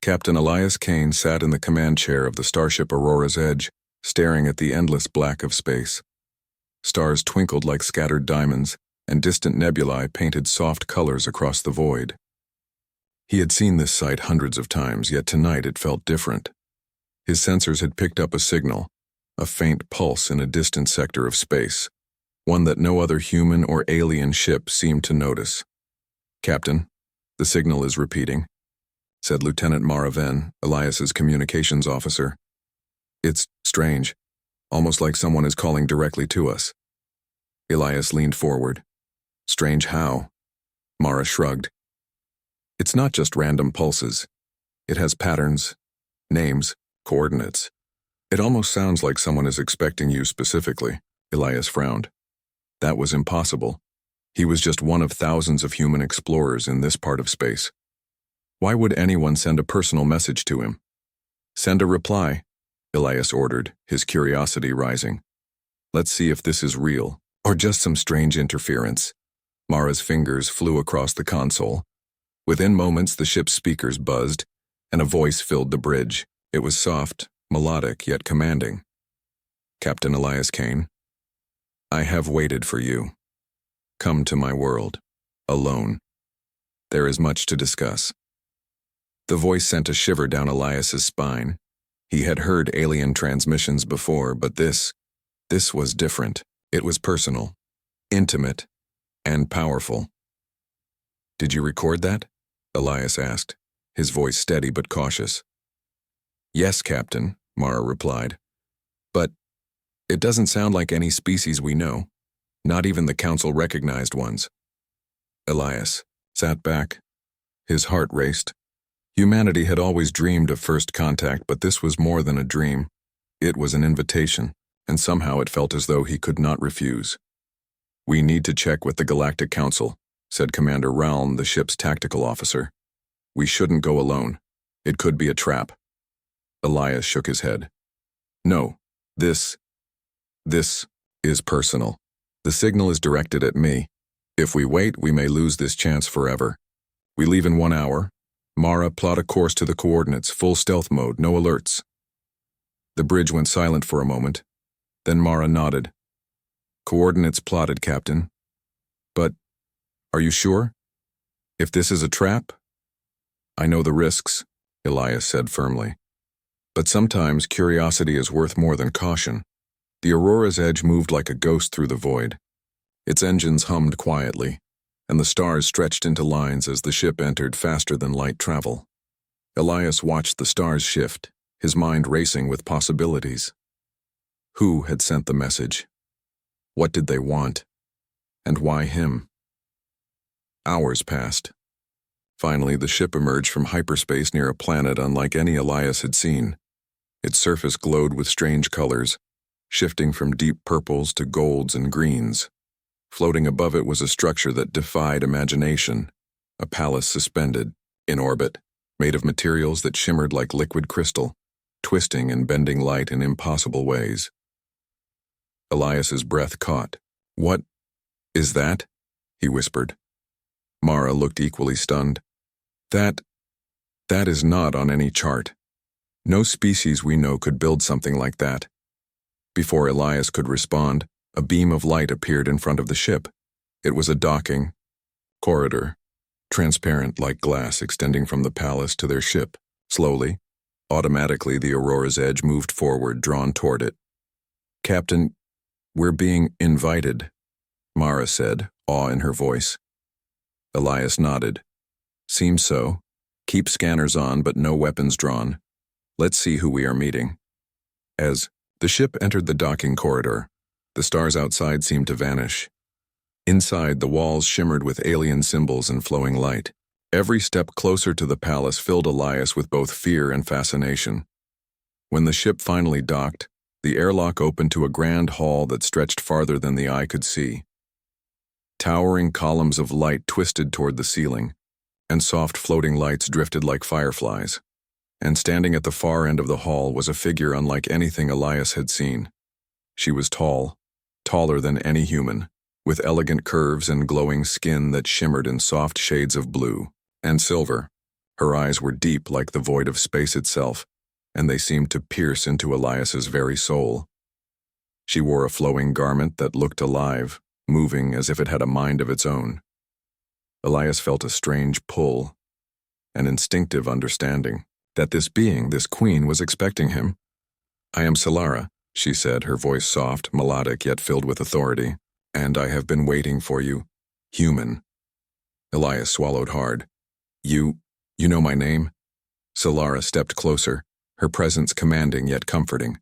Captain Elias Kane sat in the command chair of the starship Aurora's Edge, staring at the endless black of space. Stars twinkled like scattered diamonds, and distant nebulae painted soft colors across the void. He had seen this sight hundreds of times, yet tonight it felt different. His sensors had picked up a signal, a faint pulse in a distant sector of space, one that no other human or alien ship seemed to notice. "Captain, the signal is repeating," said Lieutenant Mara Venn, Elias's communications officer. "It's strange, almost like someone is calling directly to us." Elias leaned forward. "Strange how?" Mara shrugged. "It's not just random pulses. It has patterns, names, coordinates. It almost sounds like someone is expecting you specifically." Elias frowned. That was impossible. He was just one of thousands of human explorers in this part of space. Why would anyone send a personal message to him? "Send a reply," Elias ordered, his curiosity rising. "Let's see if this is real, or just some strange interference." Mara's fingers flew across the console. Within moments, the ship's speakers buzzed, and a voice filled the bridge. It was soft, melodic, yet commanding. "Captain Elias Kane, I have waited for you. Come to my world, alone. There is much to discuss." The voice sent a shiver down Elias's spine. He had heard alien transmissions before, but this was different. It was personal, intimate, and powerful. "Did you record that?" Elias asked, his voice steady but cautious. "Yes, Captain," Mara replied. "But it doesn't sound like any species we know, not even the Council-recognized ones." Elias sat back. His heart raced. Humanity had always dreamed of first contact, but this was more than a dream. It was an invitation, and somehow it felt as though he could not refuse. "We need to check with the Galactic Council," said Commander Ralm, the ship's tactical officer. "We shouldn't go alone. It could be a trap." Elias shook his head. "No, this is personal. The signal is directed at me. If we wait, we may lose this chance forever. We leave in 1 hour. Mara, plot a course to the coordinates, full stealth mode, no alerts." The bridge went silent for a moment. Then Mara nodded. "Coordinates plotted, Captain. But are you sure? If this is a trap?" "I know the risks," Elias said firmly. "But sometimes curiosity is worth more than caution." The Aurora's Edge moved like a ghost through the void. Its engines hummed quietly, and the stars stretched into lines as the ship entered faster than light travel. Elias watched the stars shift, his mind racing with possibilities. Who had sent the message? What did they want? And why him? Hours passed. Finally, the ship emerged from hyperspace near a planet unlike any Elias had seen. Its surface glowed with strange colors, shifting from deep purples to golds and greens. Floating above it was a structure that defied imagination, a palace suspended, in orbit, made of materials that shimmered like liquid crystal, twisting and bending light in impossible ways. Elias's breath caught. "What is that?" he whispered. Mara looked equally stunned. That is not on any chart. No species we know could build something like that." Before Elias could respond, a beam of light appeared in front of the ship. It was a docking corridor, transparent like glass extending from the palace to their ship. Slowly, automatically, the Aurora's Edge moved forward, drawn toward it. "Captain, we're being invited," Mara said, awe in her voice. Elias nodded. "Seems so. Keep scanners on, but no weapons drawn. Let's see who we are meeting." As the ship entered the docking corridor, the stars outside seemed to vanish. Inside, the walls shimmered with alien symbols and flowing light. Every step closer to the palace filled Elias with both fear and fascination. When the ship finally docked, the airlock opened to a grand hall that stretched farther than the eye could see. Towering columns of light twisted toward the ceiling, and soft floating lights drifted like fireflies. And standing at the far end of the hall was a figure unlike anything Elias had seen. She was tall, taller than any human, with elegant curves and glowing skin that shimmered in soft shades of blue and silver. Her eyes were deep like the void of space itself, and they seemed to pierce into Elias's very soul. She wore a flowing garment that looked alive, moving as if it had a mind of its own. Elias felt a strange pull, an instinctive understanding, that this being, this queen, was expecting him. "I am Solara," she said, her voice soft, melodic, yet filled with authority. "And I have been waiting for you, human." Elias swallowed hard. You know my name?" Solara stepped closer, her presence commanding yet comforting.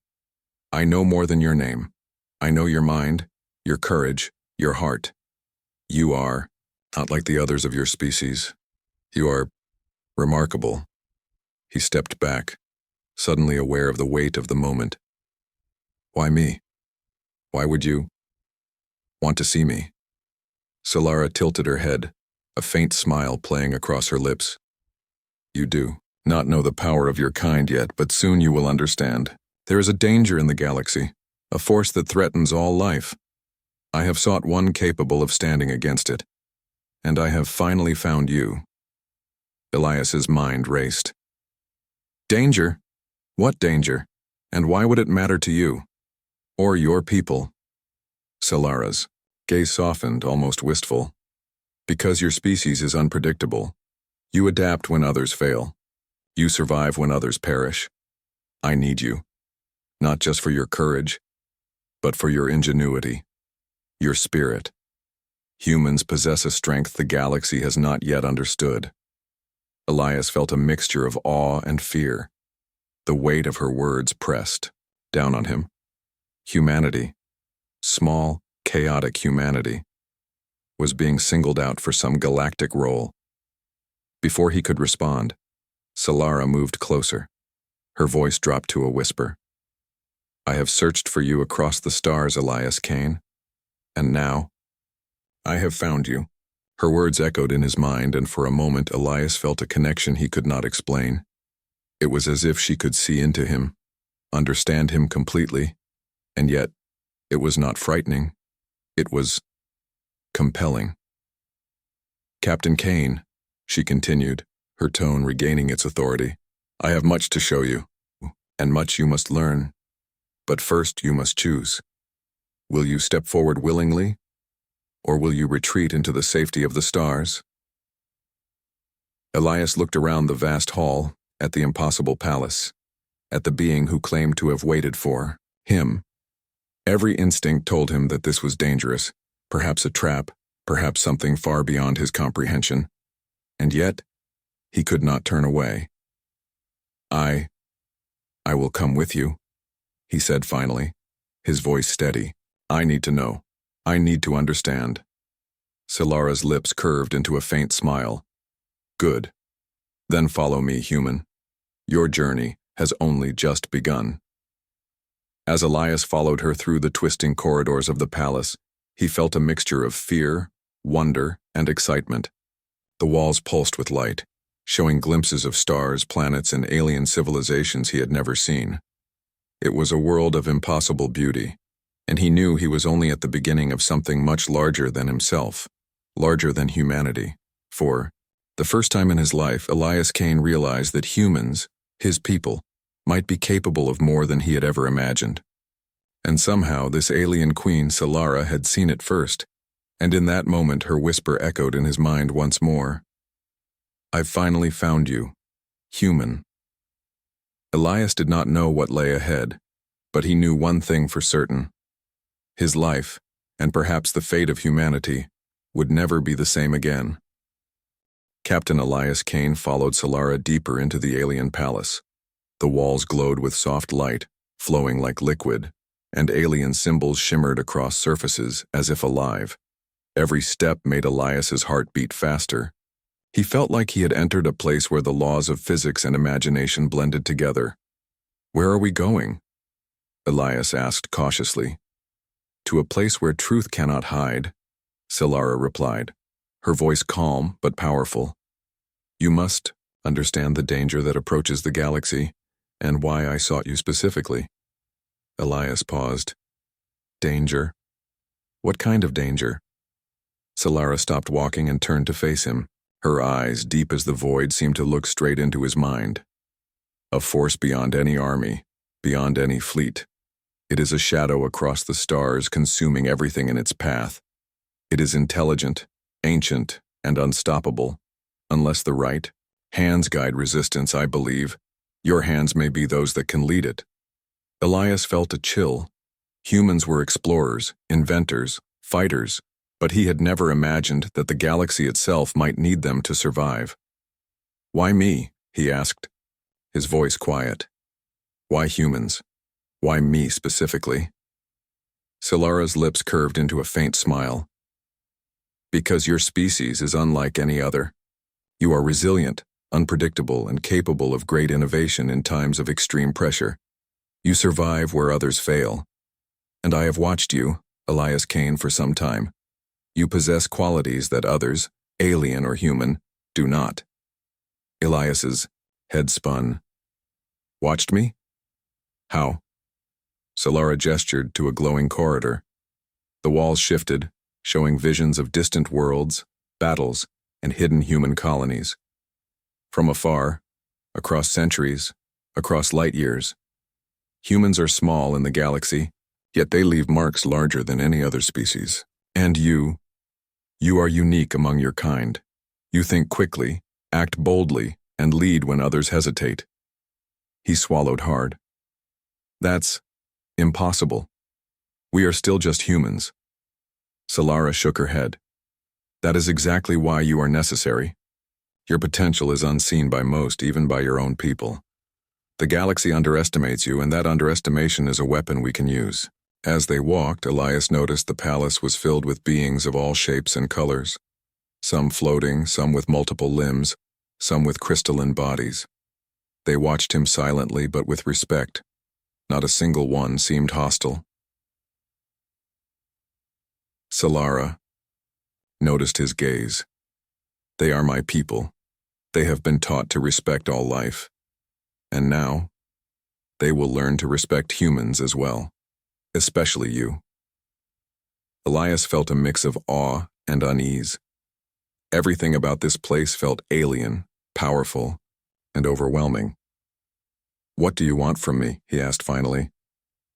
"I know more than your name. I know your mind, your courage, your heart. You are not like the others of your species. You are remarkable." He stepped back, suddenly aware of the weight of the moment. "Why me? Why would you want to see me?" Solara tilted her head, a faint smile playing across her lips. "You do not know the power of your kind yet, but soon you will understand. There is a danger in the galaxy, a force that threatens all life. I have sought one capable of standing against it, and I have finally found you." Elias's mind raced. "Danger? What danger? And why would it matter to you? Or your people?" Solara's gaze softened, almost wistful. "Because your species is unpredictable. You adapt when others fail. You survive when others perish. I need you, not just for your courage, but for your ingenuity, your spirit. Humans possess a strength the galaxy has not yet understood." Elias felt a mixture of awe and fear. The weight of her words pressed down on him. Humanity, small, chaotic humanity, was being singled out for some galactic role. Before he could respond, Solara moved closer. Her voice dropped to a whisper. "I have searched for you across the stars, Elias Kane, and now I have found you." Her words echoed in his mind, and for a moment Elias felt a connection he could not explain. It was as if she could see into him, understand him completely, and yet it was not frightening. It was compelling. "Captain Kane," she continued, her tone regaining its authority, "I have much to show you, and much you must learn. But first you must choose. Will you step forward willingly, or will you retreat into the safety of the stars?" Elias looked around the vast hall, at the impossible palace, at the being who claimed to have waited for him. Every instinct told him that this was dangerous, perhaps a trap, perhaps something far beyond his comprehension. And yet, he could not turn away. I will come with you," he said finally, his voice steady. "I need to know. I need to understand." Solara's lips curved into a faint smile. "Good. Then follow me, human. Your journey has only just begun." As Elias followed her through the twisting corridors of the palace, he felt a mixture of fear, wonder, and excitement. The walls pulsed with light, showing glimpses of stars, planets, and alien civilizations he had never seen. It was a world of impossible beauty, and he knew he was only at the beginning of something much larger than himself, larger than humanity. For the first time in his life, Elias Kane realized that humans, his people, might be capable of more than he had ever imagined. And somehow this alien queen, Solara, had seen it first, and in that moment her whisper echoed in his mind once more. "I've finally found you, human." Elias did not know what lay ahead, but he knew one thing for certain. His life, and perhaps the fate of humanity, would never be the same again. Captain Elias Kane followed Solara deeper into the alien palace. The walls glowed with soft light, flowing like liquid, and alien symbols shimmered across surfaces as if alive. Every step made Elias's heart beat faster. He felt like he had entered a place where the laws of physics and imagination blended together. "Where are we going?" Elias asked cautiously. "To a place where truth cannot hide," Solara replied, her voice calm but powerful. "You must understand the danger that approaches the galaxy, and why I sought you specifically." Elias paused. "Danger? What kind of danger?" Solara stopped walking and turned to face him, Her eyes, deep as the void, seemed to look straight into his mind. A force beyond any army, beyond any fleet. It is a shadow across the stars, consuming everything in its path. It is intelligent, ancient, and unstoppable. Unless the right hands guide resistance, I believe, your hands may be those that can lead it. Elias felt a chill. Humans were explorers, inventors, fighters, but he had never imagined that the galaxy itself might need them to survive. "Why me?" he asked, his voice quiet. "Why humans? Why me specifically?" Solara's lips curved into a faint smile. "Because your species is unlike any other. You are resilient, unpredictable, and capable of great innovation in times of extreme pressure. You survive where others fail. And I have watched you, Elias Kane, for some time. You possess qualities that others, alien or human, do not." Elias's head spun. "Watched me? How?" Solara gestured to a glowing corridor. The walls shifted, showing visions of distant worlds, battles, and hidden human colonies. From afar, across centuries, across light years, humans are small in the galaxy, yet they leave marks larger than any other species. And you are unique among your kind. You think quickly, act boldly, and lead when others hesitate. He swallowed hard. "That's impossible. We are still just humans." Solara shook her head. "That is exactly why you are necessary. Your potential is unseen by most, even by your own people. The galaxy underestimates you, and that underestimation is a weapon we can use." As they walked, Elias noticed the palace was filled with beings of all shapes and colors. Some floating, some with multiple limbs, some with crystalline bodies. They watched him silently but with respect. Not a single one seemed hostile. Solara noticed his gaze. "They are my people. They have been taught to respect all life. And now, they will learn to respect humans as well. Especially you." Elias felt a mix of awe and unease. Everything about this place felt alien, powerful, and overwhelming. "What do you want from me?" he asked finally.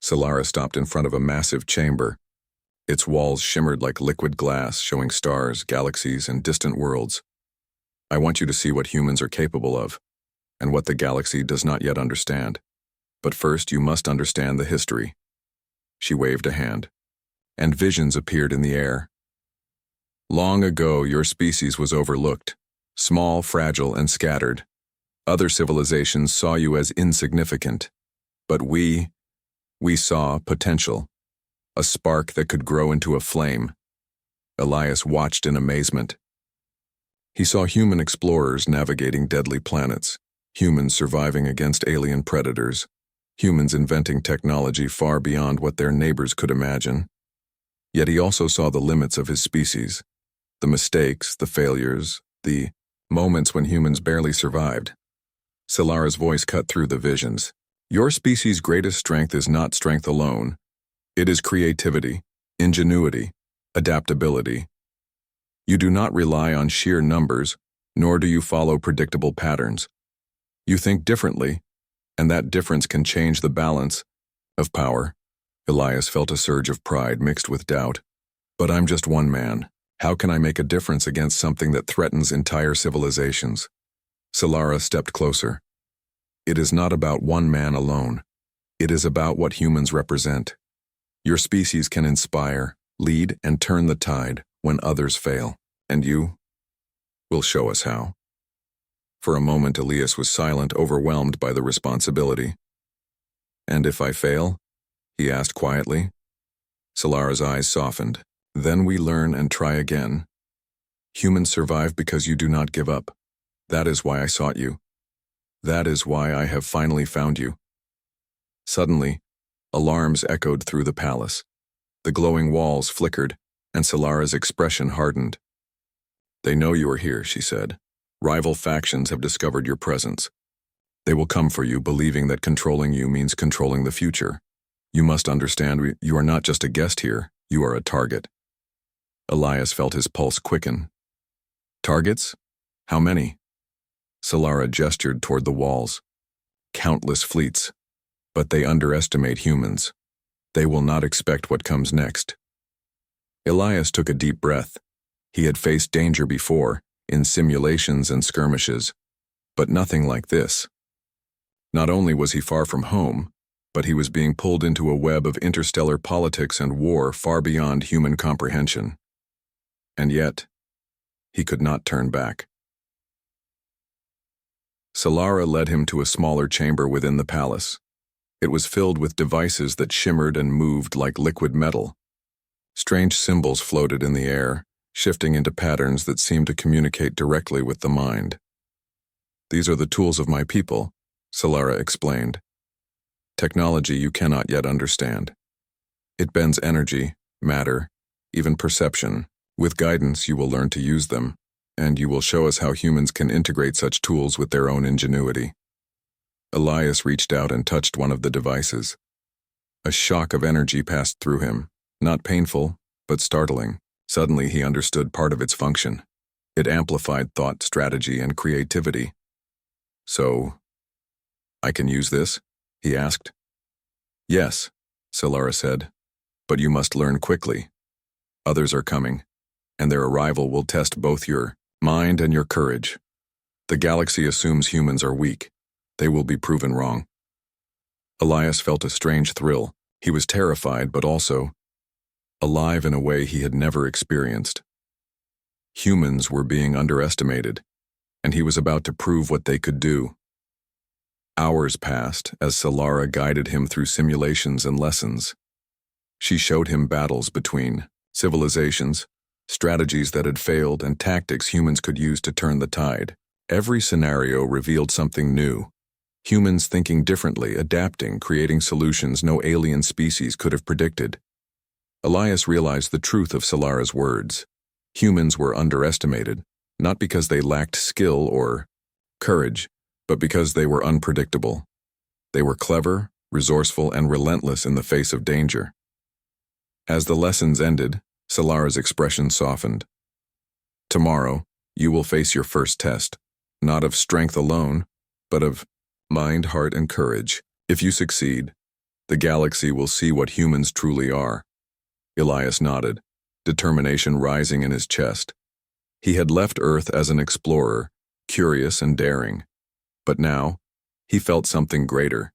Solara stopped in front of a massive chamber. Its walls shimmered like liquid glass, showing stars, galaxies, and distant worlds. "I want you to see what humans are capable of, and what the galaxy does not yet understand. But first, you must understand the history." She waved a hand, and visions appeared in the air. "Long ago, your species was overlooked, small, fragile, and scattered. Other civilizations saw you as insignificant. But we saw potential, a spark that could grow into a flame." Elias watched in amazement. He saw human explorers navigating deadly planets, humans surviving against alien predators, humans inventing technology far beyond what their neighbors could imagine. Yet he also saw the limits of his species, the mistakes, the failures, the moments when humans barely survived. Solara's voice cut through the visions. "Your species' greatest strength is not strength alone. It is creativity, ingenuity, adaptability. You do not rely on sheer numbers, nor do you follow predictable patterns. You think differently, and that difference can change the balance of power." Elias felt a surge of pride mixed with doubt. "But I'm just one man. How can I make a difference against something that threatens entire civilizations?" Solara stepped closer. "It is not about one man alone. It is about what humans represent. Your species can inspire, lead, and turn the tide when others fail. And you will show us how." For a moment, Elias was silent, overwhelmed by the responsibility. "And if I fail?" he asked quietly. Solara's eyes softened. "Then we learn and try again. Humans survive because you do not give up. That is why I sought you. That is why I have finally found you." Suddenly, alarms echoed through the palace. The glowing walls flickered, and Solara's expression hardened. "They know you are here," she said. "Rival factions have discovered your presence. They will come for you, believing that controlling you means controlling the future. You must understand, you are not just a guest here, you are a target." Elias felt his pulse quicken. "Targets? How many? Solara gestured toward the walls. Countless fleets. But they underestimate humans. They will not expect what comes next. Elias took a deep breath. He had faced danger before, in simulations and skirmishes, but nothing like this. Not only was he far from home, but he was being pulled into a web of interstellar politics and war far beyond human comprehension. And yet, he could not turn back. Solara led him to a smaller chamber within the palace. It was filled with devices that shimmered and moved like liquid metal. Strange symbols floated in the air, shifting into patterns that seemed to communicate directly with the mind. These are the tools of my people, Solara explained. Technology you cannot yet understand. It bends energy, matter, even perception. With guidance, you will learn to use them, and you will show us how humans can integrate such tools with their own ingenuity. Elias reached out and touched one of the devices. A shock of energy passed through him, not painful, but startling. Suddenly he understood part of its function. It amplified thought, strategy, and creativity. So, I can use this? He asked. Yes, Solara said, but you must learn quickly. Others are coming, and their arrival will test both your mind and your courage. The galaxy assumes humans are weak. They will be proven wrong. Elias felt a strange thrill. He was terrified, but also alive in a way he had never experienced. Humans were being underestimated, and he was about to prove what they could do. Hours passed as Solara guided him through simulations and lessons. She showed him battles between civilizations, strategies that had failed, and tactics humans could use to turn the tide. Every scenario revealed something new. Humans thinking differently, adapting, creating solutions no alien species could have predicted. Elias realized the truth of Solara's words. Humans were underestimated, not because they lacked skill or courage, but because they were unpredictable. They were clever, resourceful, and relentless in the face of danger. As the lessons ended, Solara's expression softened. Tomorrow, you will face your first test, not of strength alone, but of mind, heart, and courage. If you succeed, the galaxy will see what humans truly are. Elias nodded, determination rising in his chest. He had left Earth as an explorer, curious and daring. But now, he felt something greater.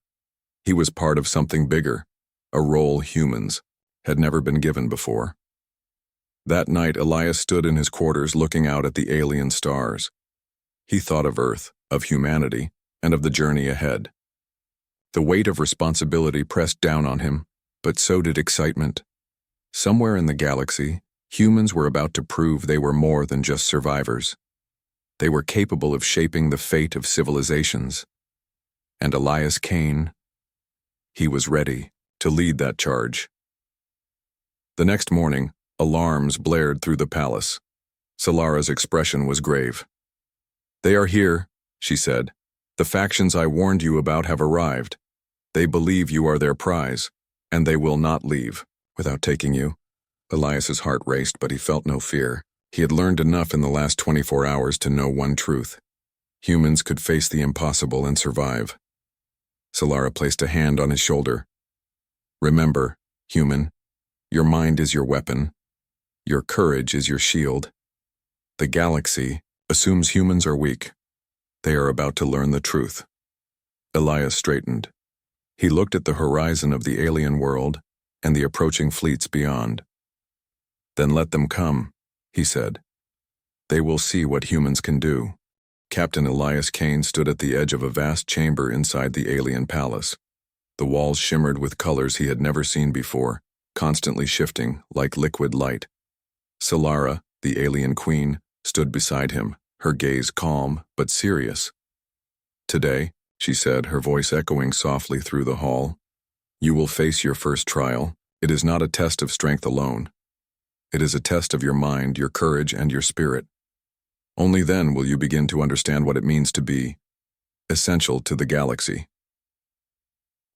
He was part of something bigger, a role humans had never been given before. That night, Elias stood in his quarters looking out at the alien stars. He thought of Earth, of humanity, and of the journey ahead. The weight of responsibility pressed down on him, but so did excitement. Somewhere in the galaxy, humans were about to prove they were more than just survivors. They were capable of shaping the fate of civilizations. And Elias Kane, he was ready to lead that charge. The next morning, alarms blared through the palace. Solara's expression was grave. They are here, she said. The factions I warned you about have arrived. They believe you are their prize, and they will not leave without taking you. Elias's heart raced, but he felt no fear. He had learned enough in the last 24 hours to know one truth. Humans could face the impossible and survive. Solara placed a hand on his shoulder. Remember, human, your mind is your weapon. Your courage is your shield. The galaxy assumes humans are weak. They are about to learn the truth. Elias straightened. He looked at the horizon of the alien world and the approaching fleets beyond. Then let them come, he said. They will see what humans can do. Captain Elias Kane stood at the edge of a vast chamber inside the alien palace. The walls shimmered with colors he had never seen before, constantly shifting like liquid light. Solara, the alien queen, stood beside him, her gaze calm but serious. Today, she said, her voice echoing softly through the hall, you will face your first trial. It is not a test of strength alone. It is a test of your mind, your courage, and your spirit. Only then will you begin to understand what it means to be essential to the galaxy.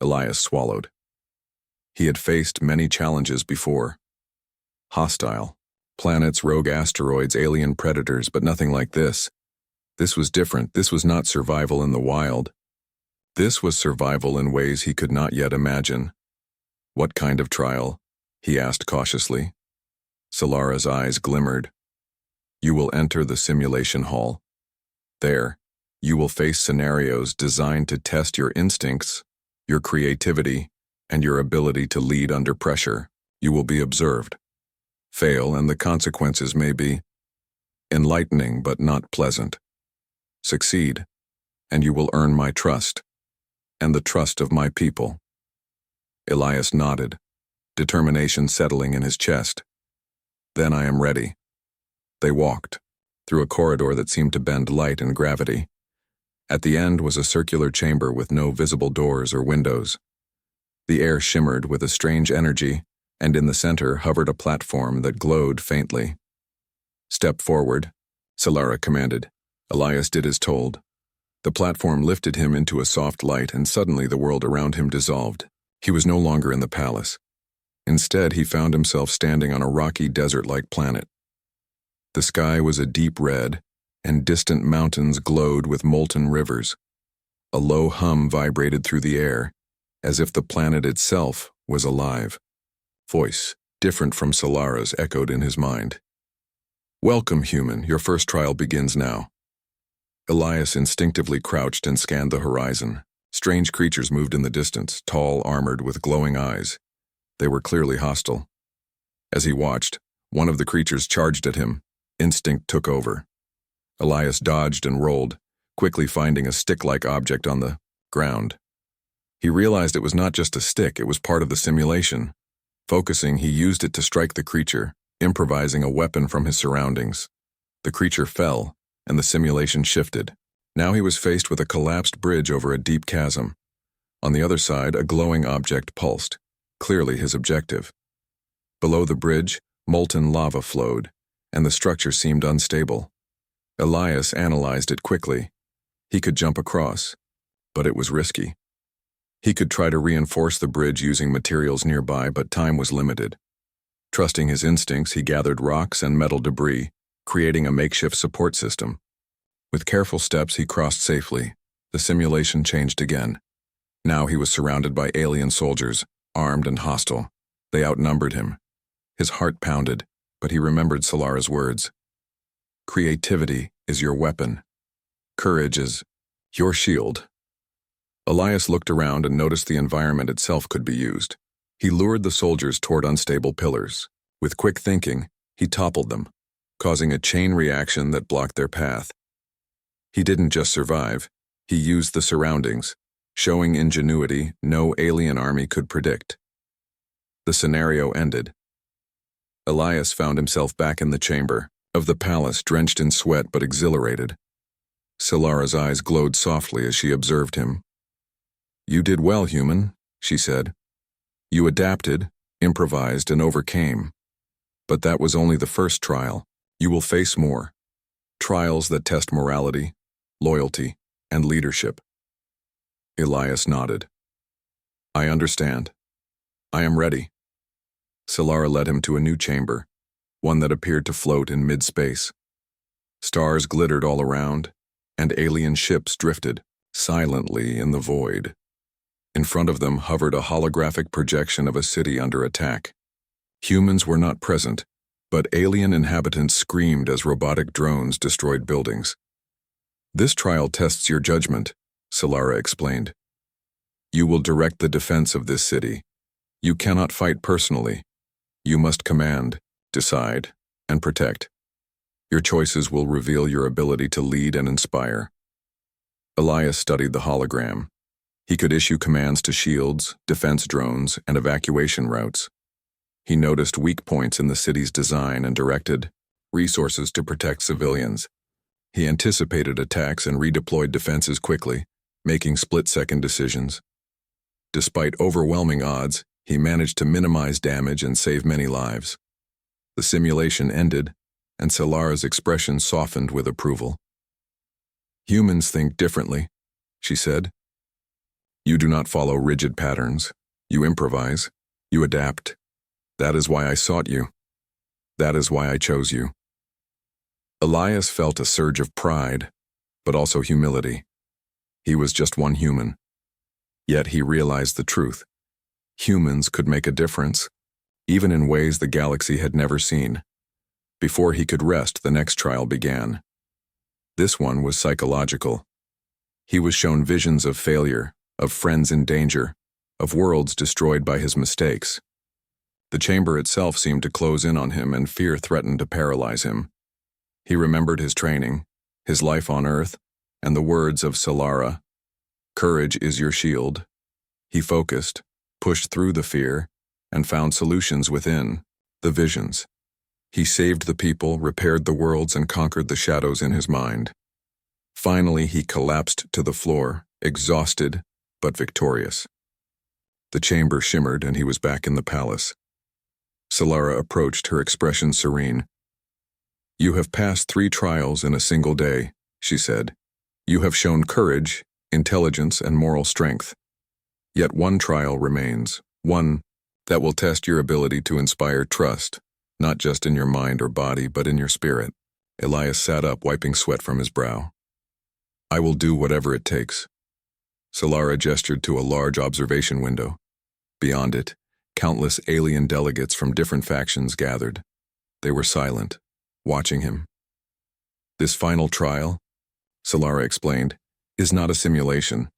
Elias swallowed. He had faced many challenges before. Hostile. Planets, rogue asteroids, alien predators, but nothing like this. This was different. This was not survival in the wild. This was survival in ways he could not yet imagine. What kind of trial? He asked cautiously. Solara's eyes glimmered. You will enter the simulation hall. There, you will face scenarios designed to test your instincts, your creativity, and your ability to lead under pressure. You will be observed. Fail, and the consequences may be enlightening but not pleasant. Succeed, and you will earn my trust, and the trust of my people. Elias nodded, determination settling in his chest. Then I am ready. They walked, through a corridor that seemed to bend light and gravity. At the end was a circular chamber with no visible doors or windows. The air shimmered with a strange energy, and in the center hovered a platform that glowed faintly. Step forward, Solara commanded. Elias did as told. The platform lifted him into a soft light, and suddenly the world around him dissolved. He was no longer in the palace. Instead, he found himself standing on a rocky desert-like planet. The sky was a deep red, and distant mountains glowed with molten rivers. A low hum vibrated through the air, as if the planet itself was alive. Voice, different from Solara's, echoed in his mind. Welcome, human. Your first trial begins now. Elias instinctively crouched and scanned the horizon. Strange creatures moved in the distance, tall, armored, with glowing eyes. They were clearly hostile. As he watched, one of the creatures charged at him. Instinct took over. Elias dodged and rolled, quickly finding a stick-like object on the ground. He realized it was not just a stick, it was part of the simulation. Focusing, he used it to strike the creature, improvising a weapon from his surroundings. The creature fell, and the simulation shifted. Now he was faced with a collapsed bridge over a deep chasm. On the other side, a glowing object pulsed, clearly his objective. Below the bridge, molten lava flowed, and the structure seemed unstable. Elias analyzed it quickly. He could jump across, but it was risky. He could try to reinforce the bridge using materials nearby, but time was limited. Trusting his instincts, he gathered rocks and metal debris, creating a makeshift support system. With careful steps, he crossed safely. The simulation changed again. Now he was surrounded by alien soldiers, armed and hostile. They outnumbered him. His heart pounded, but he remembered Solara's words. Creativity is your weapon. Courage is your shield. Elias looked around and noticed the environment itself could be used. He lured the soldiers toward unstable pillars. With quick thinking, he toppled them, causing a chain reaction that blocked their path. He didn't just survive, he used the surroundings, showing ingenuity no alien army could predict. The scenario ended. Elias found himself back in the chamber of the palace, drenched in sweat but exhilarated. Solara's eyes glowed softly as she observed him. You did well, human, she said. You adapted, improvised, and overcame. But that was only the first trial. You will face more. Trials that test morality, loyalty, and leadership. Elias nodded. I understand. I am ready. Solara led him to a new chamber, one that appeared to float in mid-space. Stars glittered all around, and alien ships drifted silently in the void. In front of them hovered a holographic projection of a city under attack. Humans were not present, but alien inhabitants screamed as robotic drones destroyed buildings. This trial tests your judgment, Solara explained. You will direct the defense of this city. You cannot fight personally. You must command, decide, and protect. Your choices will reveal your ability to lead and inspire. Elias studied the hologram. He could issue commands to shields, defense drones, and evacuation routes. He noticed weak points in the city's design and directed resources to protect civilians. He anticipated attacks and redeployed defenses quickly, making split-second decisions. Despite overwhelming odds, he managed to minimize damage and save many lives. The simulation ended, and Solara's expression softened with approval. Humans think differently, she said. You do not follow rigid patterns. You improvise. You adapt. That is why I sought you. That is why I chose you. Elias felt a surge of pride. but also humility. He was just one human. Yet he realized the truth. Humans could make a difference, even in ways the galaxy had never seen. Before he could rest, the next trial began. This one was psychological. He was shown visions of failure, of friends in danger, of worlds destroyed by his mistakes. The chamber itself seemed to close in on him, and fear threatened to paralyze him. He remembered his training, his life on Earth, and the words of Solara. Courage is your shield. He focused, pushed through the fear, and found solutions within, the visions. He saved the people, repaired the worlds, and conquered the shadows in his mind. Finally, he collapsed to the floor, exhausted but victorious. The chamber shimmered, and he was back in the palace. Solara approached, her expression serene. "You have passed 3 trials in a single day," she said. "You have shown courage, intelligence, and moral strength. Yet one trial remains, one that will test your ability to inspire trust, not just in your mind or body, but in your spirit." Elias sat up, wiping sweat from his brow. "I will do whatever it takes." Solara gestured to a large observation window. Beyond it, countless alien delegates from different factions gathered. They were silent, watching him. "This final trial," Solara explained, "is not a simulation.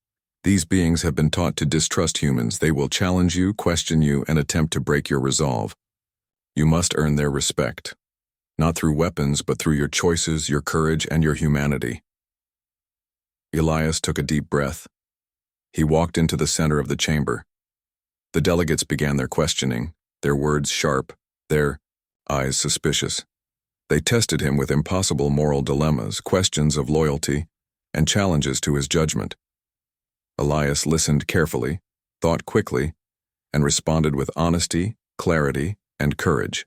These beings have been taught to distrust humans. They will challenge you, question you, and attempt to break your resolve. You must earn their respect, not through weapons, but through your choices, your courage, and your humanity." Elias took a deep breath. He walked into the center of the chamber. The delegates began their questioning, their words sharp, their eyes suspicious. They tested him with impossible moral dilemmas, questions of loyalty, and challenges to his judgment. Elias listened carefully, thought quickly, and responded with honesty, clarity, and courage.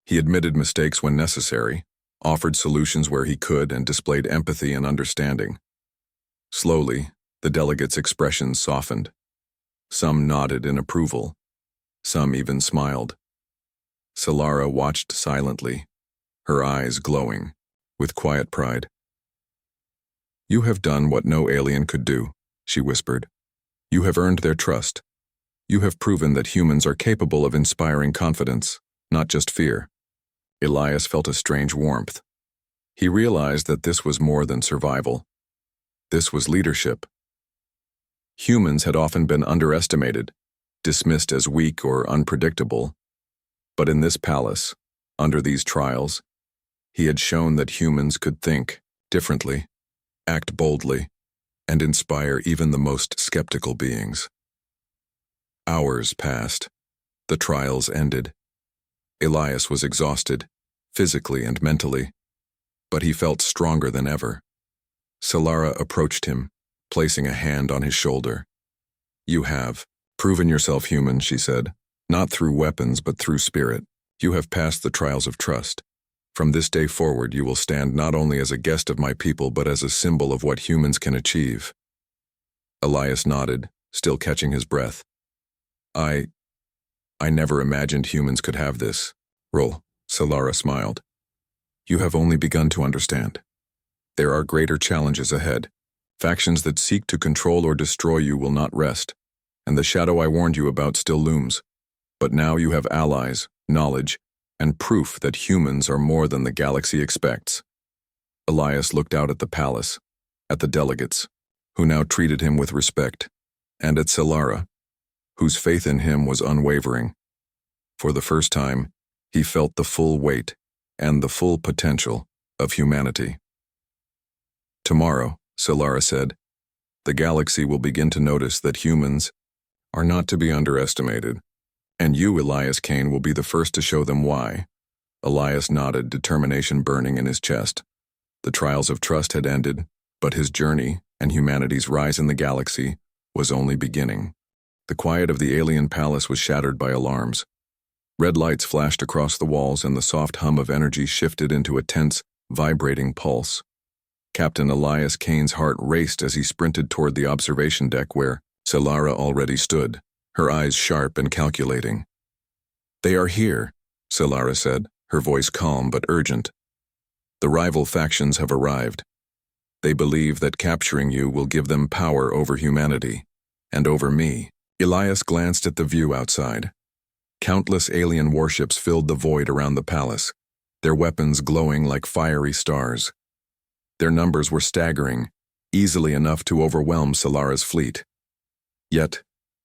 He admitted mistakes when necessary, offered solutions where he could, and displayed empathy and understanding. Slowly, the delegates' expressions softened. Some nodded in approval. Some even smiled. Solara watched silently, her eyes glowing, with quiet pride. "You have done what no alien could do," she whispered. "You have earned their trust. You have proven that humans are capable of inspiring confidence, not just fear." Elias felt a strange warmth. He realized that this was more than survival. This was leadership. Humans had often been underestimated, dismissed as weak or unpredictable. But in this palace, under these trials, he had shown that humans could think differently, act boldly, and inspire even the most skeptical beings. Hours passed. The trials ended. Elias was exhausted, physically and mentally, but he felt stronger than ever. Solara approached him, placing a hand on his shoulder. "You have proven yourself human," she said, "not through weapons but through spirit. You have passed the trials of trust. From this day forward, you will stand not only as a guest of my people but as a symbol of what humans can achieve." Elias nodded, still catching his breath. I never imagined humans could have this role," Solara smiled. "You have only begun to understand. There are greater challenges ahead. Factions that seek to control or destroy you will not rest, and the shadow I warned you about still looms. But now you have allies, knowledge, and proof that humans are more than the galaxy expects." Elias looked out at the palace, at the delegates, who now treated him with respect, and at Solara, whose faith in him was unwavering. For the first time, he felt the full weight and the full potential of humanity. "Tomorrow," Solara said, "the galaxy will begin to notice that humans are not to be underestimated, and you, Elias Kane, will be the first to show them why." Elias nodded, determination burning in his chest. The trials of trust had ended, but his journey and humanity's rise in the galaxy was only beginning. The quiet of the alien palace was shattered by alarms. Red lights flashed across the walls, and the soft hum of energy shifted into a tense, vibrating pulse. Captain Elias Kane's heart raced as he sprinted toward the observation deck where Solara already stood, her eyes sharp and calculating. "They are here," Solara said, her voice calm but urgent. "The rival factions have arrived. They believe that capturing you will give them power over humanity, and over me. Elias glanced at the view outside. Countless alien warships filled the void around the palace, their weapons glowing like fiery stars. Their numbers were staggering, easily enough to overwhelm Solara's fleet. Yet,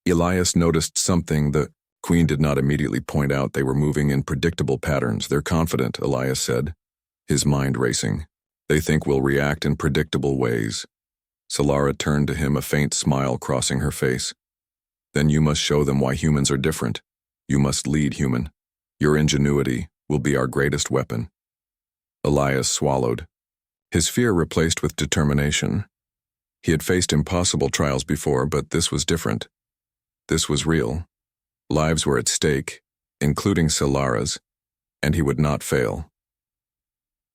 Elias noticed something the Queen did not immediately point out. They were moving in predictable patterns. They're confident, Elias said, his mind racing. They think we'll react in predictable ways. Solara turned to him, a faint smile crossing her face. Then you must show them why humans are different. You must lead, human. Your ingenuity will be our greatest weapon. Elias swallowed, his fear replaced with determination. He had faced impossible trials before, but this was different. This was real. Lives were at stake, including Solara's, and he would not fail.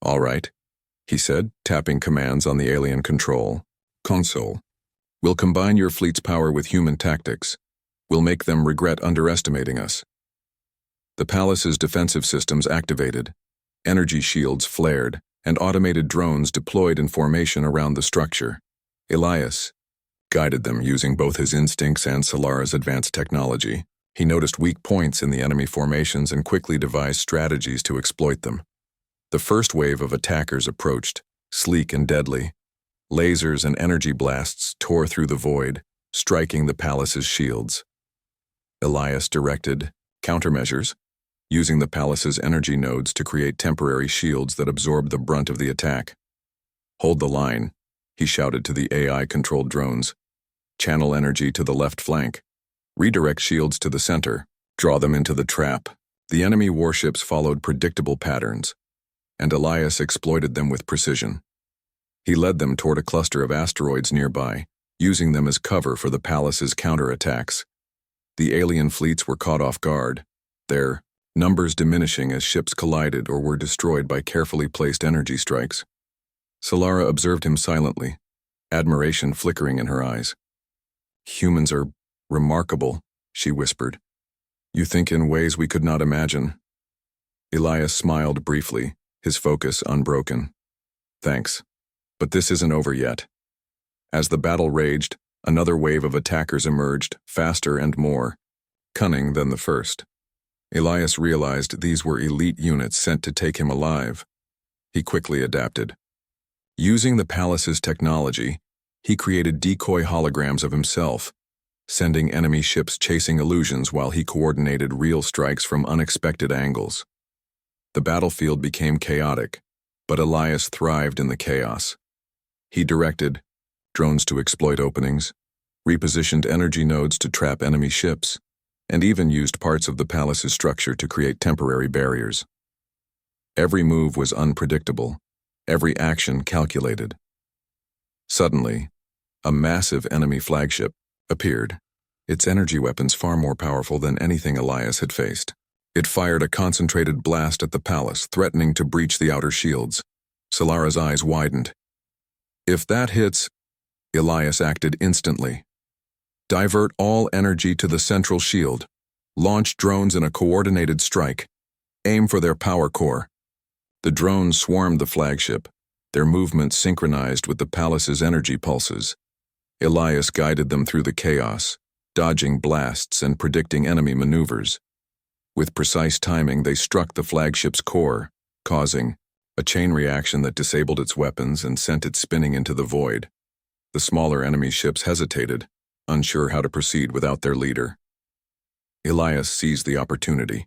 All right, he said, tapping commands on the alien control console. We'll combine your fleet's power with human tactics. We'll make them regret underestimating us. The palace's defensive systems activated. Energy shields flared, and automated drones deployed in formation around the structure. Elias guided them using both his instincts and Solara's advanced technology. He noticed weak points in the enemy formations and quickly devised strategies to exploit them. The first wave of attackers approached, sleek and deadly. Lasers and energy blasts tore through the void, striking the palace's shields. Elias directed countermeasures, using the palace's energy nodes to create temporary shields that absorbed the brunt of the attack. Hold the line, he shouted to the AI-controlled drones. Channel energy to the left flank. Redirect shields to the center. Draw them into the trap. The enemy warships followed predictable patterns, and Elias exploited them with precision. He led them toward a cluster of asteroids nearby, using them as cover for the palace's counterattacks. The alien fleets were caught off guard, their numbers diminishing as ships collided or were destroyed by carefully placed energy strikes. Solara observed him silently, admiration flickering in her eyes. Humans are remarkable, she whispered. You think in ways we could not imagine. Elias smiled briefly, his focus unbroken. Thanks. But this isn't over yet. As the battle raged, another wave of attackers emerged, faster and more cunning than the first. Elias realized these were elite units sent to take him alive. He quickly adapted. Using the palace's technology, he created decoy holograms of himself, sending enemy ships chasing illusions while he coordinated real strikes from unexpected angles. The battlefield became chaotic, but Elias thrived in the chaos. He directed drones to exploit openings, repositioned energy nodes to trap enemy ships, and even used parts of the palace's structure to create temporary barriers. Every move was unpredictable, every action calculated. Suddenly, a massive enemy flagship appeared, its energy weapons far more powerful than anything Elias had faced. It fired a concentrated blast at the palace, threatening to breach the outer shields. Solara's eyes widened. If that hits, Elias acted instantly. Divert all energy to the central shield. Launch drones in a coordinated strike. Aim for their power core. The drones swarmed the flagship, their movements synchronized with the palace's energy pulses. Elias guided them through the chaos, dodging blasts and predicting enemy maneuvers. With precise timing, they struck the flagship's core, causing a chain reaction that disabled its weapons and sent it spinning into the void. The smaller enemy ships hesitated, unsure how to proceed without their leader. Elias seized the opportunity.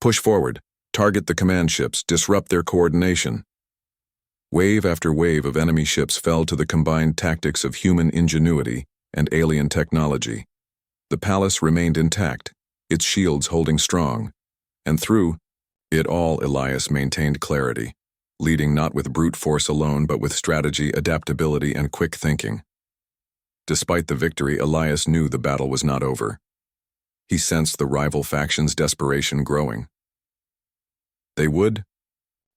Push forward, target the command ships, disrupt their coordination. Wave after wave of enemy ships fell to the combined tactics of human ingenuity and alien technology. The palace remained intact, its shields holding strong, and through it all Elias maintained clarity, leading not with brute force alone but with strategy, adaptability, and quick thinking. Despite the victory, Elias knew the battle was not over. He sensed the rival factions' desperation growing. They would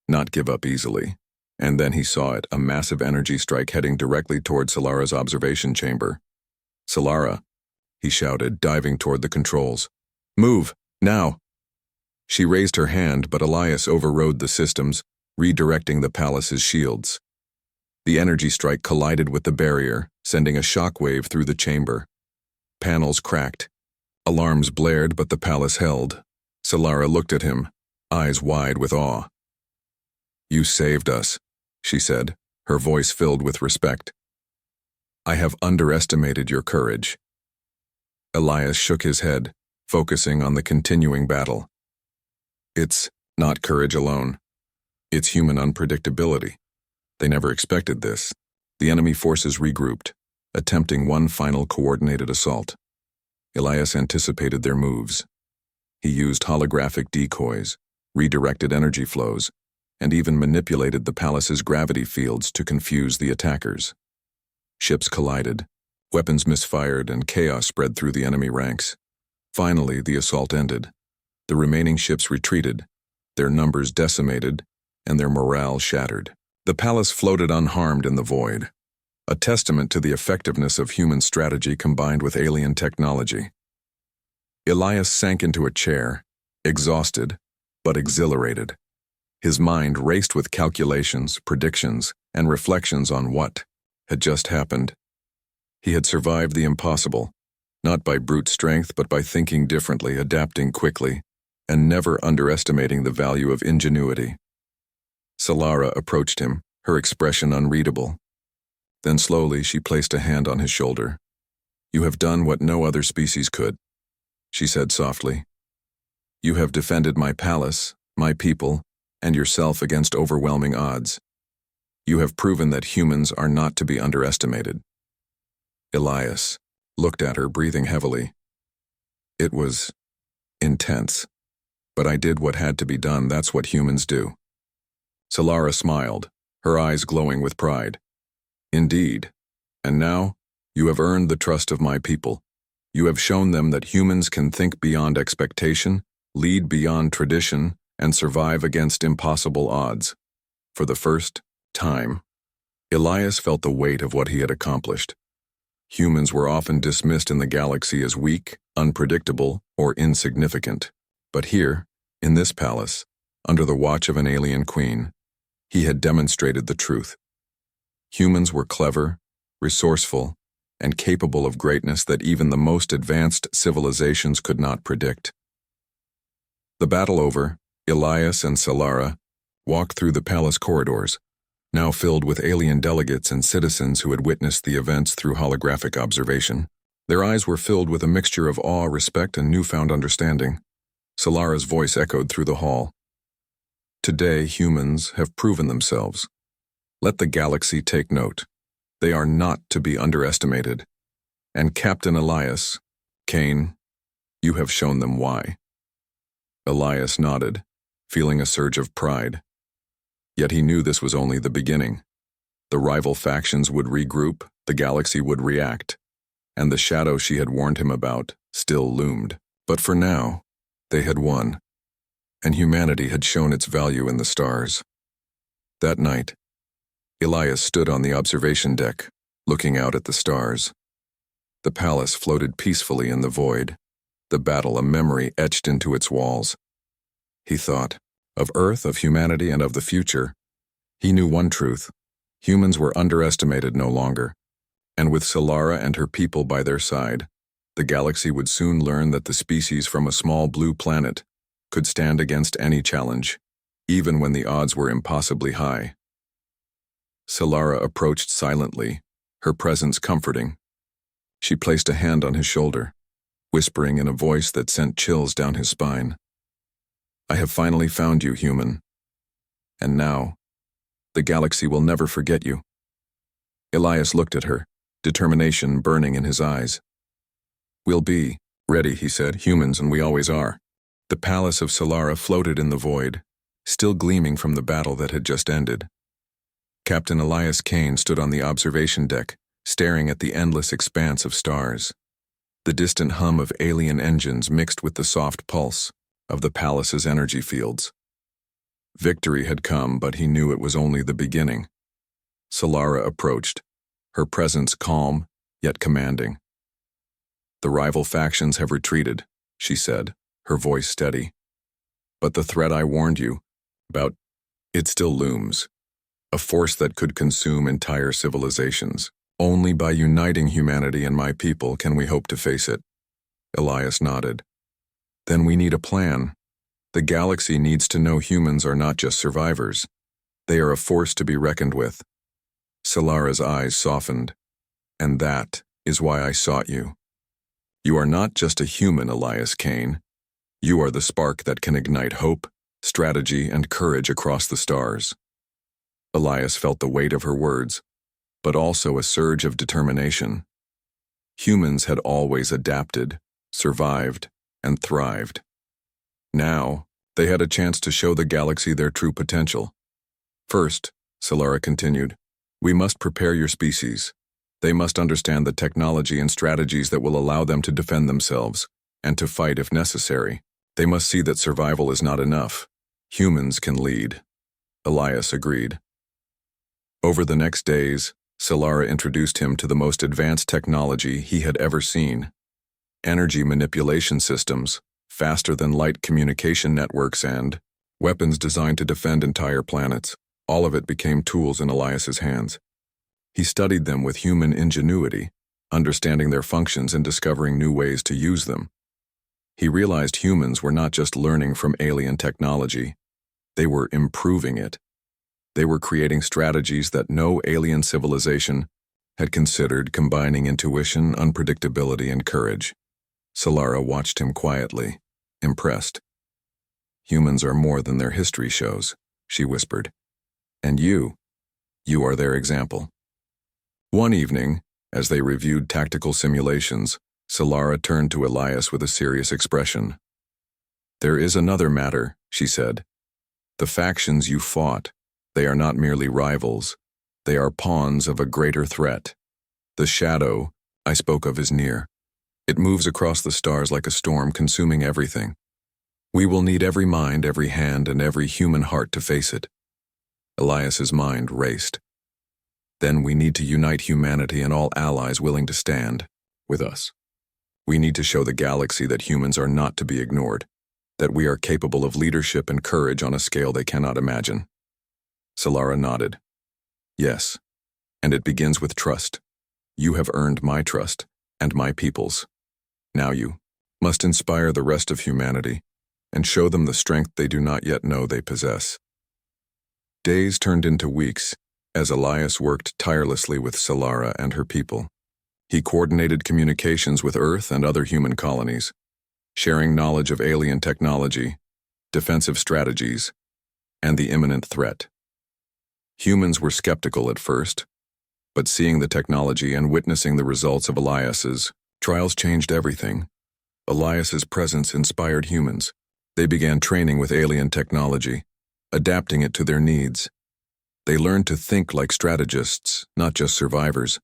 not give up easily, and then he saw it, a massive energy strike heading directly toward Solara's observation chamber. Solara, he shouted, diving toward the controls. Move, now! She raised her hand, but Elias overrode the systems, redirecting the palace's shields. The energy strike collided with the barrier, sending a shockwave through the chamber. Panels cracked. Alarms blared, but the palace held. Solara looked at him, eyes wide with awe. "You saved us," she said, her voice filled with respect. "I have underestimated your courage." Elias shook his head, focusing on the continuing battle. "It's not courage alone. It's human unpredictability. They never expected this." The enemy forces regrouped, attempting one final coordinated assault. Elias anticipated their moves. He used holographic decoys, redirected energy flows, and even manipulated the palace's gravity fields to confuse the attackers. Ships collided, weapons misfired, and chaos spread through the enemy ranks. Finally, the assault ended. The remaining ships retreated, their numbers decimated, and their morale shattered. The palace floated unharmed in the void, a testament to the effectiveness of human strategy combined with alien technology. Elias sank into a chair, exhausted, but exhilarated. His mind raced with calculations, predictions, and reflections on what had just happened. He had survived the impossible, not by brute strength, but by thinking differently, adapting quickly, and never underestimating the value of ingenuity. Solara approached him, her expression unreadable. Then slowly she placed a hand on his shoulder. "You have done what no other species could," she said softly. "You have defended my palace, my people, and yourself against overwhelming odds. You have proven that humans are not to be underestimated." Elias looked at her, breathing heavily. "It was intense, but I did what had to be done. That's what humans do." Solara smiled, her eyes glowing with pride. "Indeed. And now, you have earned the trust of my people. You have shown them that humans can think beyond expectation, lead beyond tradition, and survive against impossible odds." For the first time, Elias felt the weight of what he had accomplished. Humans were often dismissed in the galaxy as weak, unpredictable, or insignificant. But here, in this palace, under the watch of an alien queen, he had demonstrated the truth. Humans were clever, resourceful, and capable of greatness that even the most advanced civilizations could not predict. The battle over, Elias and Solara walked through the palace corridors, now filled with alien delegates and citizens who had witnessed the events through holographic observation. Their eyes were filled with a mixture of awe, respect, and newfound understanding. Solara's voice echoed through the hall. "Today, humans have proven themselves. Let the galaxy take note. They are not to be underestimated. And Captain Elias, Kane, you have shown them why." Elias nodded, feeling a surge of pride. Yet he knew this was only the beginning. The rival factions would regroup, the galaxy would react, and the shadow she had warned him about still loomed. But for now, they had won, and humanity had shown its value in the stars. That night, Elias stood on the observation deck, looking out at the stars. The palace floated peacefully in the void, the battle a memory etched into its walls. He thought of Earth, of humanity, and of the future. He knew one truth: humans were underestimated no longer, and with Solara and her people by their side, the galaxy would soon learn that the species from a small blue planet could stand against any challenge, even when the odds were impossibly high. Solara approached silently, her presence comforting. She placed a hand on his shoulder, whispering in a voice that sent chills down his spine. "I have finally found you, human. And now, the galaxy will never forget you." Elias looked at her, determination burning in his eyes. "We'll be ready," he said, "humans, and we always are." The palace of Solara floated in the void, still gleaming from the battle that had just ended. Captain Elias Kane stood on the observation deck, staring at the endless expanse of stars. The distant hum of alien engines mixed with the soft pulse of the palace's energy fields. Victory had come, but he knew it was only the beginning. Solara approached, her presence calm, yet commanding. "The rival factions have retreated," she said, her voice steady. "But the threat I warned you about, it still looms. a force that could consume entire civilizations. Only by uniting humanity and my people can we hope to face it. Elias nodded. Then we need a plan. The galaxy needs to know humans are not just survivors. They are a force to be reckoned with. Solara's eyes softened. And that is why I sought you. You are not just a human, Elias Kane. You are the spark that can ignite hope, strategy, and courage across the stars. Elias felt the weight of her words, but also a surge of determination. Humans had always adapted, survived, and thrived. Now, they had a chance to show the galaxy their true potential. First, Solara continued, we must prepare your species. They must understand the technology and strategies that will allow them to defend themselves, and to fight if necessary. They must see that survival is not enough. Humans can lead. Elias agreed. Over the next days, Solara introduced him to the most advanced technology he had ever seen. Energy manipulation systems, faster-than-light communication networks, and weapons designed to defend entire planets. All of it became tools in Elias's hands. He studied them with human ingenuity, understanding their functions and discovering new ways to use them. He realized humans were not just learning from alien technology, they were improving it. They were creating strategies that no alien civilization had considered, combining intuition, unpredictability, and courage. Solara watched him quietly, impressed. Humans are more than their history shows, she whispered. And you are their example. One evening, as they reviewed tactical simulations, Solara turned to Elias with a serious expression. There is another matter, she said. The factions you fought, they are not merely rivals. They are pawns of a greater threat. The shadow I spoke of is near. It moves across the stars like a storm, consuming everything. We will need every mind, every hand, and every human heart to face it. Elias's mind raced. Then we need to unite humanity and all allies willing to stand with us. We need to show the galaxy that humans are not to be ignored, that we are capable of leadership and courage on a scale they cannot imagine. Solara nodded. Yes, and it begins with trust. You have earned my trust, and my people's. Now you must inspire the rest of humanity and show them the strength they do not yet know they possess. Days turned into weeks as Elias worked tirelessly with Solara and her people. He coordinated communications with Earth and other human colonies, sharing knowledge of alien technology, defensive strategies, and the imminent threat. Humans were skeptical at first, but seeing the technology and witnessing the results of Elias's trials changed everything. Elias's presence inspired humans. They began training with alien technology, adapting it to their needs. They learned to think like strategists, not just survivors.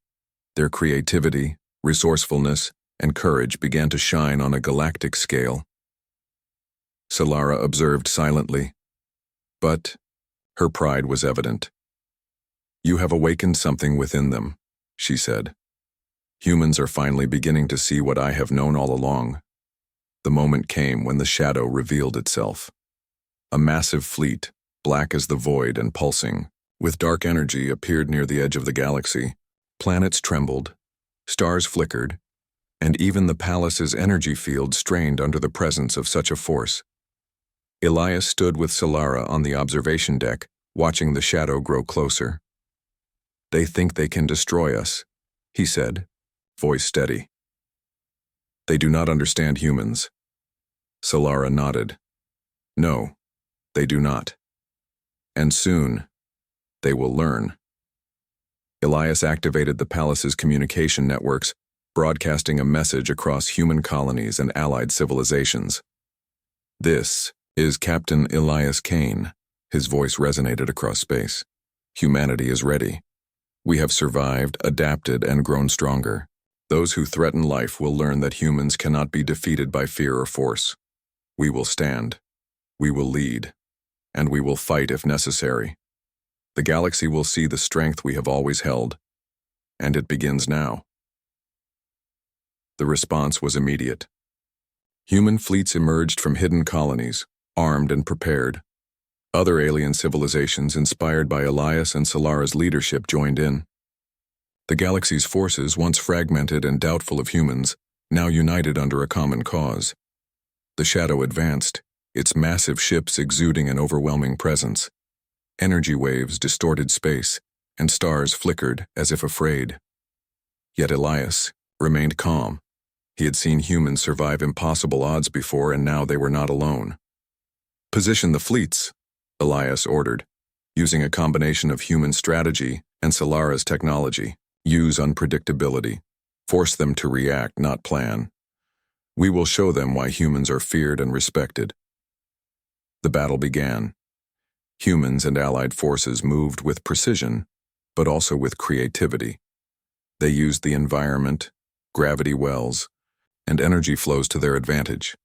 Their creativity, resourcefulness, and courage began to shine on a galactic scale. Solara observed silently, but her pride was evident. You have awakened something within them, she said. Humans are finally beginning to see what I have known all along. The moment came when the shadow revealed itself. A massive fleet, black as the void and pulsing, with dark energy, appeared near the edge of the galaxy. Planets trembled, stars flickered, and even the palace's energy field strained under the presence of such a force. Elias stood with Solara on the observation deck, watching the shadow grow closer. They think they can destroy us, he said, voice steady. They do not understand humans. Solara nodded. No, they do not. And soon, they will learn. Elias activated the palace's communication networks, broadcasting a message across human colonies and allied civilizations. This is Captain Elias Kane. His voice resonated across space. Humanity is ready. We have survived, adapted, and grown stronger. Those who threaten life will learn that humans cannot be defeated by fear or force. We will stand. We will lead. And we will fight if necessary. The galaxy will see the strength we have always held. And it begins now. The response was immediate. Human fleets emerged from hidden colonies, armed and prepared. Other alien civilizations inspired by Elias and Solara's leadership joined in. The galaxy's forces, once fragmented and doubtful of humans, now united under a common cause. The shadow advanced, its massive ships exuding an overwhelming presence. Energy waves distorted space, and stars flickered as if afraid. Yet Elias remained calm. He had seen humans survive impossible odds before, and now they were not alone. "Position the fleets," Elias ordered, using a combination of human strategy and Solara's technology. "Use unpredictability. Force them to react, not plan. We will show them why humans are feared and respected." The battle began. Humans and allied forces moved with precision, but also with creativity. They used the environment, gravity wells, and energy flows to their advantage.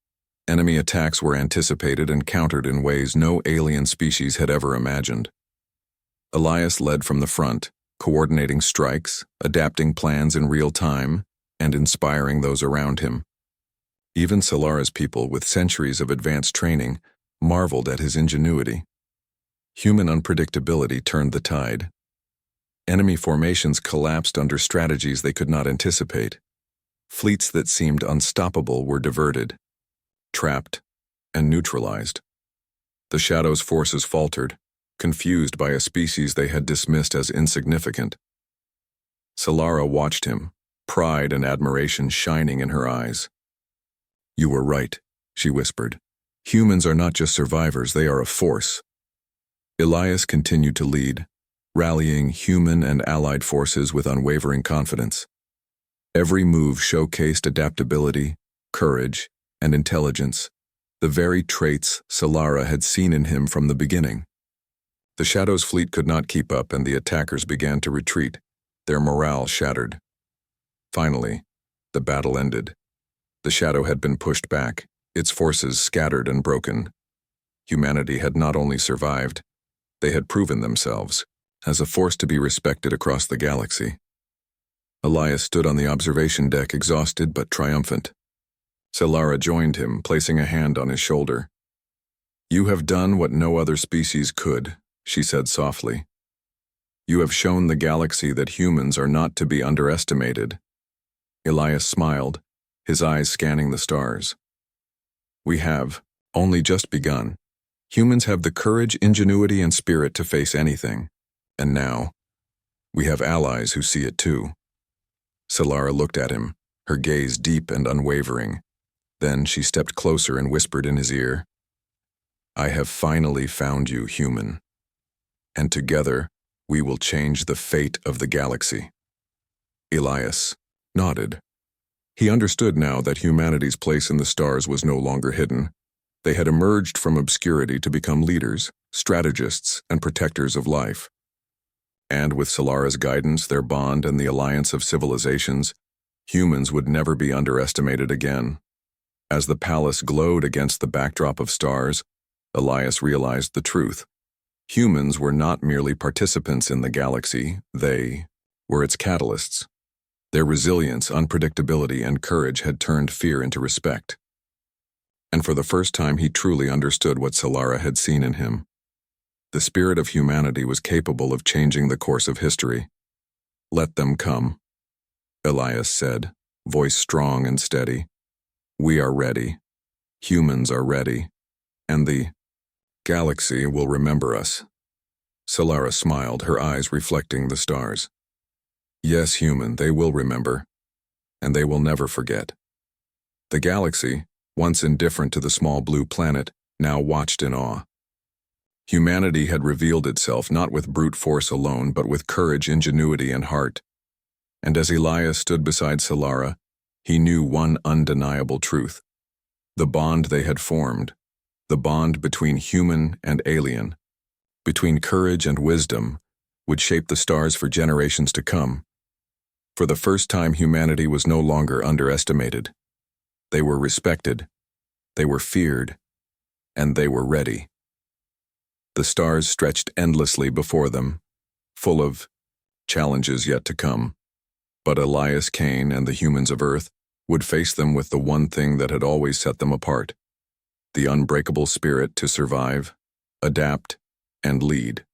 Enemy attacks were anticipated and countered in ways no alien species had ever imagined. Elias led from the front, coordinating strikes, adapting plans in real time, and inspiring those around him. Even Solara's people, with centuries of advanced training, marveled at his ingenuity. Human unpredictability turned the tide. Enemy formations collapsed under strategies they could not anticipate. Fleets that seemed unstoppable were diverted, trapped, and neutralized. The Shadow's forces faltered, confused by a species they had dismissed as insignificant. Solara watched him, pride and admiration shining in her eyes. "You were right," she whispered. "Humans are not just survivors, they are a force." Elias continued to lead, rallying human and allied forces with unwavering confidence. Every move showcased adaptability, courage, and intelligence, the very traits Solara had seen in him from the beginning. The Shadow's fleet could not keep up, and the attackers began to retreat, their morale shattered. Finally, the battle ended. The Shadow had been pushed back, its forces scattered and broken. Humanity had not only survived, they had proven themselves as a force to be respected across the galaxy. Elias stood on the observation deck, exhausted but triumphant. Solara joined him, placing a hand on his shoulder. "You have done what no other species could," she said softly. "You have shown the galaxy that humans are not to be underestimated." Elias smiled, his eyes scanning the stars. "We have only just begun. Humans have the courage, ingenuity, and spirit to face anything. And now, we have allies who see it too." Solara looked at him, her gaze deep and unwavering. Then she stepped closer and whispered in his ear, "I have finally found you, human. And together, we will change the fate of the galaxy." Elias nodded. He understood now that humanity's place in the stars was no longer hidden. They had emerged from obscurity to become leaders, strategists, and protectors of life. And with Solara's guidance, their bond, and the alliance of civilizations, humans would never be underestimated again. As the palace glowed against the backdrop of stars, Elias realized the truth. Humans were not merely participants in the galaxy, they were its catalysts. Their resilience, unpredictability, and courage had turned fear into respect. And for the first time he truly understood what Solara had seen in him. The spirit of humanity was capable of changing the course of history. "Let them come," Elias said, voice strong and steady. "We are ready. Humans are ready. And the galaxy will remember us." Solara smiled, her eyes reflecting the stars. "Yes, human, they will remember. And they will never forget." The galaxy, once indifferent to the small blue planet, now watched in awe. Humanity had revealed itself not with brute force alone, but with courage, ingenuity, and heart. And as Elias stood beside Solara, he knew one undeniable truth. The bond they had formed, the bond between human and alien, between courage and wisdom, would shape the stars for generations to come. For the first time, humanity was no longer underestimated. They were respected, they were feared, and they were ready. The stars stretched endlessly before them, full of challenges yet to come. But Elias Kane and the humans of Earth would face them with the one thing that had always set them apart: the unbreakable spirit to survive, adapt, and lead.